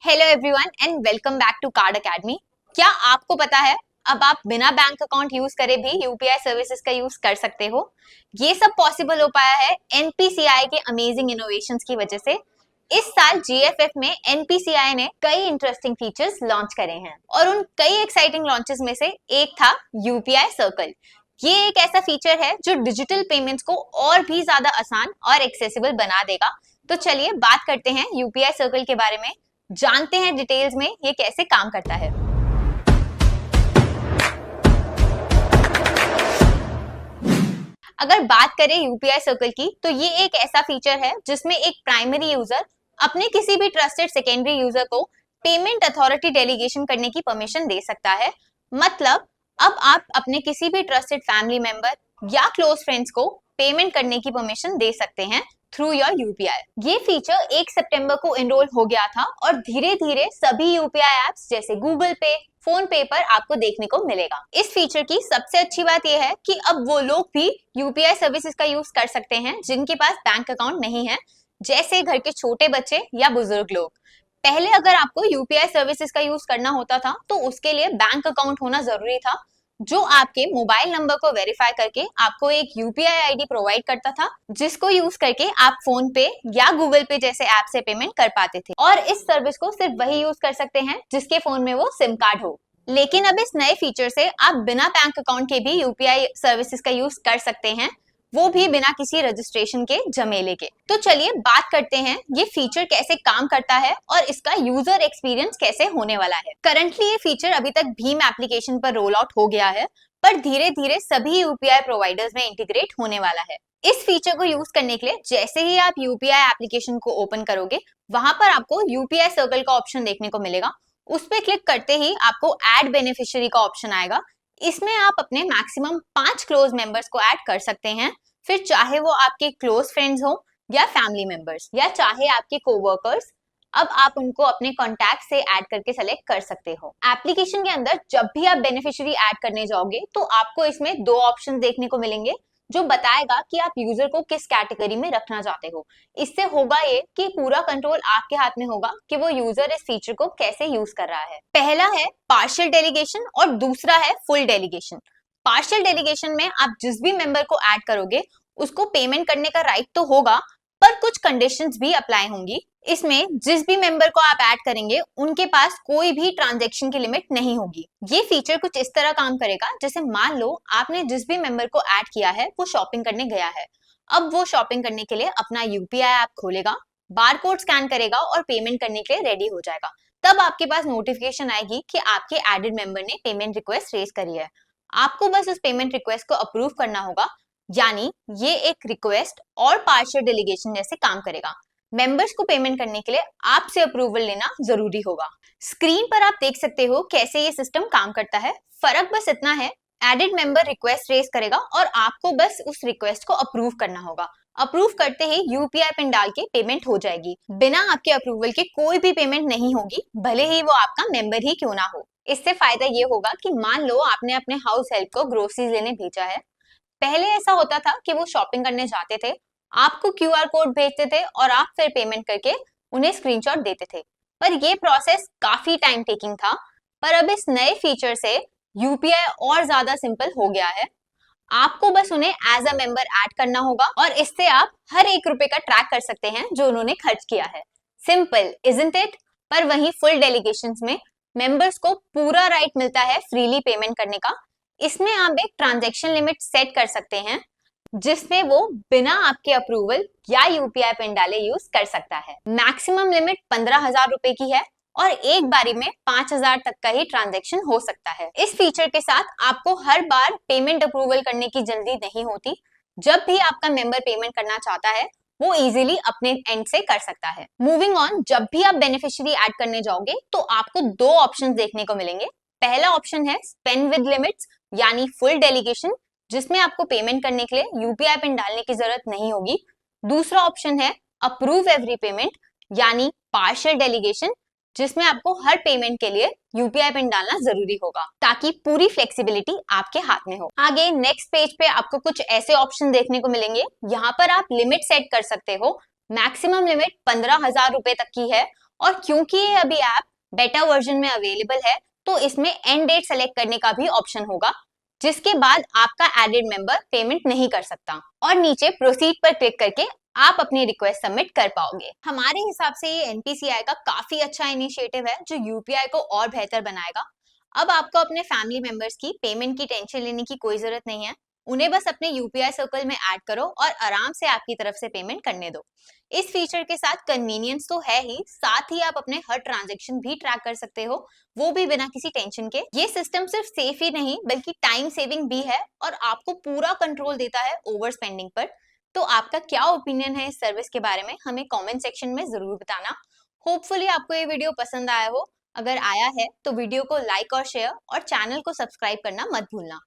Hello everyone and welcome back to card academy. क्या आपको पता है अब आप बिना बैंक अकाउंट यूज करे भी यूपीआई सर्विसेज का यूज कर सकते हो। ये सब पॉसिबल हो पाया है एनपीसीआई के अमेजिंग इनोवेशंस की वजह से। इस साल जीएफएफ में एनपीसीआई ने कई इंटरेस्टिंग फीचर्स लॉन्च करे हैं और उन कई एक्साइटिंग लॉन्चेस में से एक था यूपीआई सर्कल। ये एक ऐसा फीचर है जो डिजिटल पेमेंट्स को और भी ज्यादा आसान और एक्सेसिबल बना देगा। तो चलिए बात करते हैं यूपीआई सर्कल के बारे में, जानते हैं डिटेल्स में ये कैसे काम करता है। अगर बात करें यूपीआई सर्कल की तो ये एक ऐसा फीचर है जिसमें एक प्राइमरी यूजर अपने किसी भी ट्रस्टेड सेकेंडरी यूजर को पेमेंट अथॉरिटी डेलीगेशन करने की परमिशन दे सकता है। मतलब अब आप अपने किसी भी ट्रस्टेड फैमिली मेंबर या क्लोज फ्रेंड्स को पेमेंट करने की परमिशन दे सकते हैं थ्रू योर यूपीआई। ये फीचर 1 सितंबर को एनरोल हो गया था और धीरे धीरे सभी यूपीआई एप्स जैसे गूगल पे, फोन पे पर आपको देखने को मिलेगा। इस फीचर की सबसे अच्छी बात यह है कि अब वो लोग भी यूपीआई सर्विसेज का यूज कर सकते हैं जिनके पास बैंक अकाउंट नहीं है, जैसे घर के छोटे बच्चे या बुजुर्ग लोग। पहले अगर आपको यूपीआई सर्विसेज का यूज करना होता था तो उसके लिए बैंक अकाउंट होना जरूरी था, जो आपके मोबाइल नंबर को वेरीफाई करके आपको एक यूपीआई आईडी प्रोवाइड करता था, जिसको यूज करके आप फोन पे या गूगल पे जैसे ऐप से पेमेंट कर पाते थे। और इस सर्विस को सिर्फ वही यूज कर सकते हैं जिसके फोन में वो सिम कार्ड हो। लेकिन अब इस नए फीचर से आप बिना बैंक अकाउंट के भी यूपीआई सर्विसेज का यूज कर सकते हैं, वो भी बिना किसी रजिस्ट्रेशन के झमेले के। तो चलिए बात करते हैं ये फीचर कैसे काम करता है और इसका यूजर एक्सपीरियंस कैसे होने वाला है। करंटली ये फीचर अभी तक भीम एप्लीकेशन पर रोल आउट हो गया है, पर धीरे धीरे सभी यूपीआई प्रोवाइडर्स में इंटीग्रेट होने वाला है। इस फीचर को यूज करने के लिए जैसे ही आप यूपीआई एप्लीकेशन को ओपन करोगे, वहां पर आपको यूपीआई सर्कल का ऑप्शन देखने को मिलेगा। उस पर क्लिक करते ही आपको ऐड बेनिफिशियरी का ऑप्शन आएगा। इसमें आप अपने मैक्सिमम 5 क्लोज मेंबर्स को ऐड कर सकते हैं, फिर चाहे वो आपके क्लोज फ्रेंड्स हो या फैमिली मेंबर्स या चाहे आपके कोवर्कर्स। अब आप उनको अपने कॉन्टैक्ट से ऐड करके सेलेक्ट कर सकते हो। एप्लीकेशन के अंदर जब भी आप बेनिफिशियरी ऐड करने जाओगे तो आपको इसमें 2 ऑप्शन देखने को मिलेंगे जो बताएगा कि आप यूजर को किस कैटेगरी में रखना चाहते हो। इससे होगा ये कि पूरा कंट्रोल आपके हाथ में होगा कि वो यूजर इस फीचर को कैसे यूज कर रहा है। पहला है पार्शियल डेलीगेशन और दूसरा है फुल डेलीगेशन। पार्शियल डेलीगेशन में आप जिस भी मेंबर को ऐड करोगे उसको पेमेंट करने का राइट तो होगा, पर कुछ कंडीशंस भी अप्लाई होंगी। इसमें जिस भी मेंबर को आप ऐड करेंगे उनके पास कोई भी ट्रांजैक्शन की लिमिट नहीं होगी। ये फीचर कुछ इस तरह काम करेगा जैसे मान लो आपने जिस भी मेंबर को ऐड किया है वो शॉपिंग करने गया है। अब वो शॉपिंग करने के लिए अपना यूपीआई ऐप खोलेगा, बारकोड स्कैन करेगा और पेमेंट करने के लिए रेडी हो जाएगा। तब आपके पास नोटिफिकेशन आएगी कि आपके एडेड मेंबर ने पेमेंट रिक्वेस्ट रेज करी है। आपको बस उस पेमेंट रिक्वेस्ट को अप्रूव करना होगा। यानी ये एक रिक्वेस्ट और पार्शियल डेलीगेशन जैसे काम करेगा। मेंबर्स को पेमेंट करने के लिए आपसे अप्रूवल लेना जरूरी होगा। स्क्रीन पर आप देख सकते हो कैसे ये सिस्टम काम करता है। फर्क बस इतना है, एडेड मेंबर रिक्वेस्ट रेज करेगा और आपको बस उस रिक्वेस्ट को अप्रूव करना होगा। अप्रूव करते ही यूपीआई पिन डाल के पेमेंट हो जाएगी। बिना आपके अप्रूवल के कोई भी पेमेंट नहीं होगी, भले ही वो आपका मेंबर ही क्यों ना हो। इससे फायदा ये होगा कि मान लो आपने अपने हाउस हेल्प को ग्रोसरीज लेने भेजा है। पहले ऐसा होता था कि वो शॉपिंग करने जाते थे, आपको क्यूआर कोड भेजते थे और आप फिर पेमेंट करके उन्हें स्क्रीनशॉट देते थे, पर ये प्रोसेस काफी टाइम टेकिंग था। पर अब इस नए फीचर से यूपीआई और ज्यादा सिंपल हो गया है। आपको बस उन्हें एज अ मेंबर ऐड करना होगा और इससे आप हर 1 रुपए का ट्रैक कर सकते हैं जो उन्होंने खर्च किया है। Simple isn't it? पर वहीं फुल डेलीगेशंस में मेंबर्स को पूरा राइट मिलता है फ्रीली पेमेंट करने का। इसमें आप एक ट्रांजैक्शन लिमिट सेट कर सकते हैं जिसमें वो बिना आपके अप्रूवल या यूपीआई पिन डाले यूज कर सकता है। मैक्सिमम लिमिट 15,000 रुपए की है और एक बारी में 5,000 तक का ही ट्रांजैक्शन हो सकता है। इस फीचर के साथ आपको हर बार पेमेंट अप्रूवल करने की जल्दी नहीं होती। जब भी आपका मेंबर पेमेंट करना चाहता है वो इजीली अपने एंड से कर सकता है। मूविंग ऑन, जब भी आप बेनिफिशियरी ऐड करने जाओगे तो आपको 2 ऑप्शंस देखने को मिलेंगे। पहला ऑप्शन है स्पेंड विद लिमिट्स यानी फुल डेलीगेशन, जिसमें आपको पेमेंट करने के लिए यूपीआई पिन डालने की जरूरत नहीं होगी। दूसरा ऑप्शन है अप्रूव एवरी पेमेंट यानी पार्शियल डेलीगेशन, जिसमें आपको हर पेमेंट के लिए यूपीआई पिन डालना जरूरी होगा ताकि पूरी फ्लेक्सिबिलिटी आपके हाथ में हो। आगे नेक्स्ट पेज पे आपको कुछ ऐसे ऑप्शन देखने को मिलेंगे। यहाँ पर आप लिमिट सेट कर सकते हो। मैक्सिमम लिमिट 15,000 रुपए तक की है और क्योंकि ये अभी ऐप बेटा वर्जन में अवेलेबल है, तो इसमें एंड डेट सेलेक्ट करने का भी ऑप्शन होगा, जिसके बाद आपका एडेड मेंबर पेमेंट नहीं कर सकता। और नीचे प्रोसीड पर क्लिक करके आप अपनी रिक्वेस्ट सबमिट कर पाओगे। हमारे हिसाब से ये एनपीसीआई का काफी अच्छा इनिशिएटिव है, जो यूपीआई को और बेहतर बनाएगा। अब आपको अपने फैमिली मेंबर्स की पेमेंट की टेंशन लेने की कोई जरूरत नहीं है। उन्हें बस अपने यूपीआई सर्कल में ऐड करो और आराम से आपकी तरफ से पेमेंट करने दो। इस फीचर के साथ कन्वीनियंस तो है ही, साथ ही आप अपने हर ट्रांजैक्शन भी ट्रैक कर सकते हो, वो भी बिना किसी टेंशन के। ये सिस्टम सिर्फ सेफ ही नहीं बल्कि टाइम सेविंग भी है और आपको पूरा कंट्रोल देता है ओवर स्पेंडिंग पर। तो आपका क्या ओपिनियन है इस सर्विस के बारे में, हमें कमेंट सेक्शन में जरूर बताना। होपफुली आपको ये वीडियो पसंद आया हो। अगर आया है तो वीडियो को लाइक और शेयर और चैनल को सब्सक्राइब करना मत भूलना।